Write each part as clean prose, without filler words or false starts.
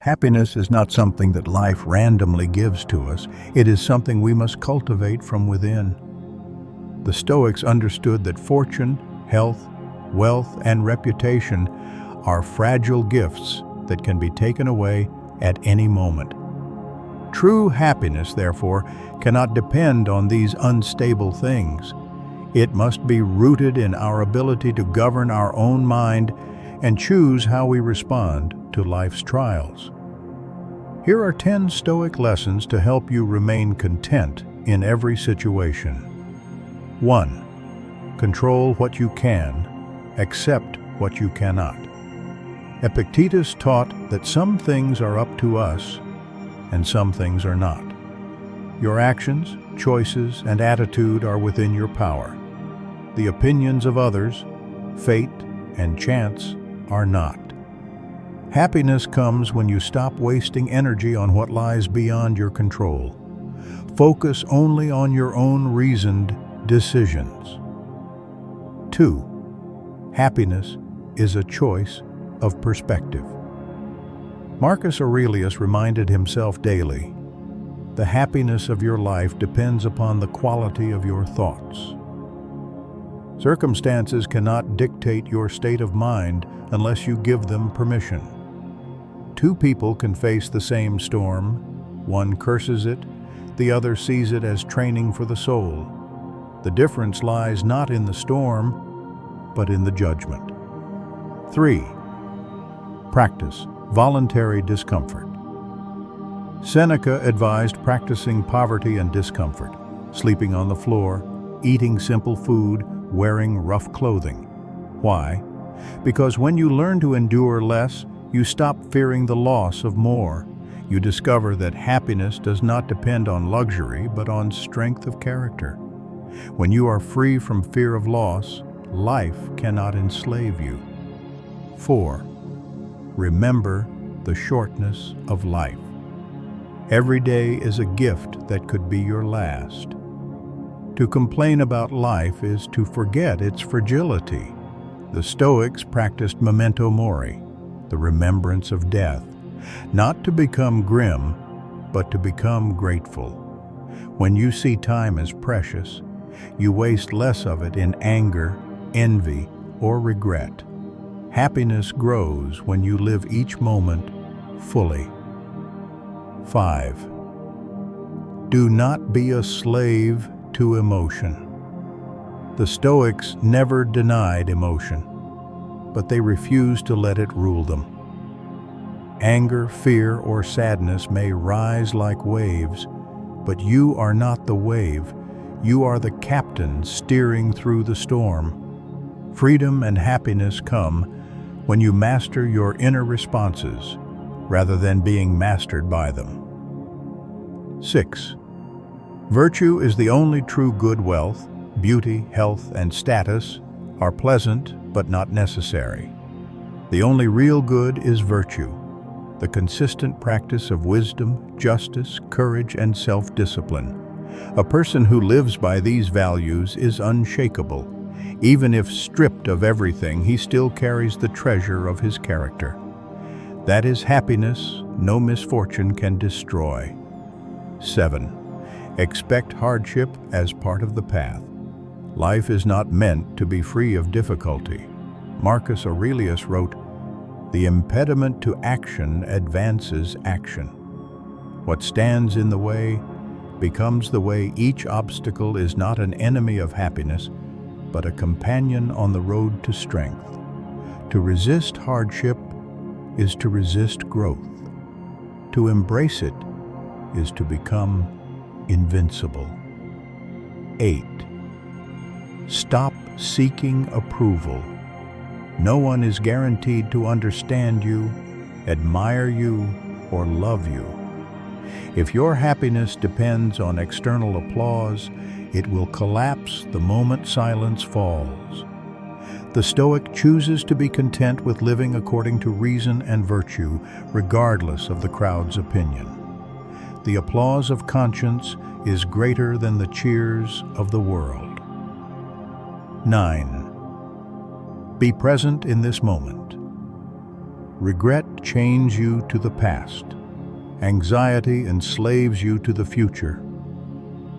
Happiness is not something that life randomly gives to us. It is something we must cultivate from within. The Stoics understood that fortune, health, wealth, and reputation are fragile gifts that can be taken away at any moment. True happiness, therefore, cannot depend on these unstable things. It must be rooted in our ability to govern our own mind and choose how we respond to life's trials. Here are 10 Stoic lessons to help you remain content in every situation. 1. Control what you can, accept what you cannot. Epictetus taught that some things are up to us and some things are not. Your actions, choices, and attitude are within your power. The opinions of others, fate, and chance are not. Happiness comes when you stop wasting energy on what lies beyond your control. Focus only on your own reasoned decisions. 2. Happiness is a choice of perspective. Marcus Aurelius reminded himself daily, the happiness of your life depends upon the quality of your thoughts. Circumstances cannot dictate your state of mind unless you give them permission. Two people can face the same storm. One curses it, the other sees it as training for the soul. The difference lies not in the storm, but in the judgment. 3. Practice voluntary discomfort. Seneca advised practicing poverty and discomfort, sleeping on the floor, eating simple food, wearing rough clothing. Why? Because when you learn to endure less, you stop fearing the loss of more. You discover that happiness does not depend on luxury, but on strength of character. When you are free from fear of loss, life cannot enslave you. 4. Remember the shortness of life. Every day is a gift that could be your last. To complain about life is to forget its fragility. The Stoics practiced memento mori, the remembrance of death, not to become grim, but to become grateful. When you see time as precious, you waste less of it in anger, envy, or regret. Happiness grows when you live each moment fully. 5. Do not be a slave to emotion. The Stoics never denied emotion, but they refused to let it rule them. Anger, fear, or sadness may rise like waves, but you are not the wave. You are the captain steering through the storm. Freedom and happiness come when you master your inner responses rather than being mastered by them. 6. Virtue is the only true good. Wealth, beauty, health, and status are pleasant but not necessary. The only real good is virtue, the consistent practice of wisdom, justice, courage, and self-discipline. A person who lives by these values is unshakable. Even if stripped of everything, he still carries the treasure of his character. That is happiness no misfortune can destroy. 7. Expect hardship as part of the path. Life is not meant to be free of difficulty. Marcus Aurelius wrote, "The impediment to action advances action. What stands in the way becomes the way. Each obstacle is not an enemy of happiness, but a companion on the road to strength. To resist hardship is to resist growth. To embrace it is to become invincible." 8. Stop seeking approval. No one is guaranteed to understand you, admire you, or love you. If your happiness depends on external applause, it will collapse the moment silence falls. The Stoic chooses to be content with living according to reason and virtue, regardless of the crowd's opinion. The applause of conscience is greater than the cheers of the world. 9. Be present in this moment. Regret chains you to the past. Anxiety enslaves you to the future.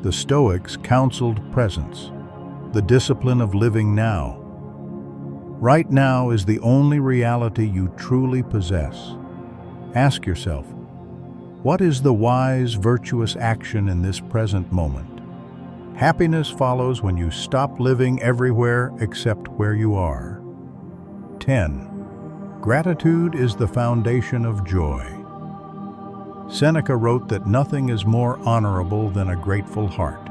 The Stoics counseled presence, the discipline of living now. Right now is the only reality you truly possess. Ask yourself, what is the wise, virtuous action in this present moment? Happiness follows when you stop living everywhere except where you are. 10. Gratitude is the foundation of joy. Seneca wrote that nothing is more honorable than a grateful heart.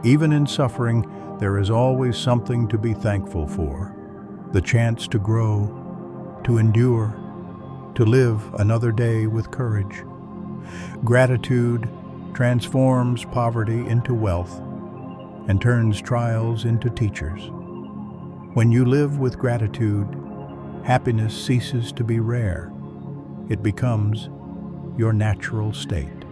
Even in suffering, there is always something to be thankful for. The chance to grow, to endure, to live another day with courage. Gratitude transforms poverty into wealth and turns trials into teachers. When you live with gratitude, happiness ceases to be rare. It becomes your natural state.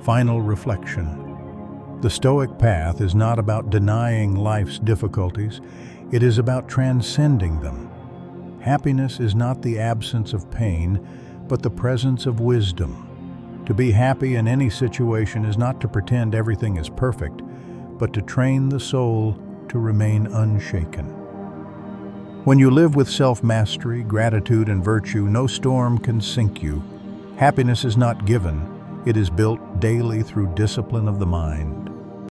Final reflection. The Stoic path is not about denying life's difficulties. It is about transcending them. Happiness is not the absence of pain, but the presence of wisdom. To be happy in any situation is not to pretend everything is perfect, but to train the soul to remain unshaken. When you live with self-mastery, gratitude, and virtue, no storm can sink you. Happiness is not given, it is built daily through discipline of the mind.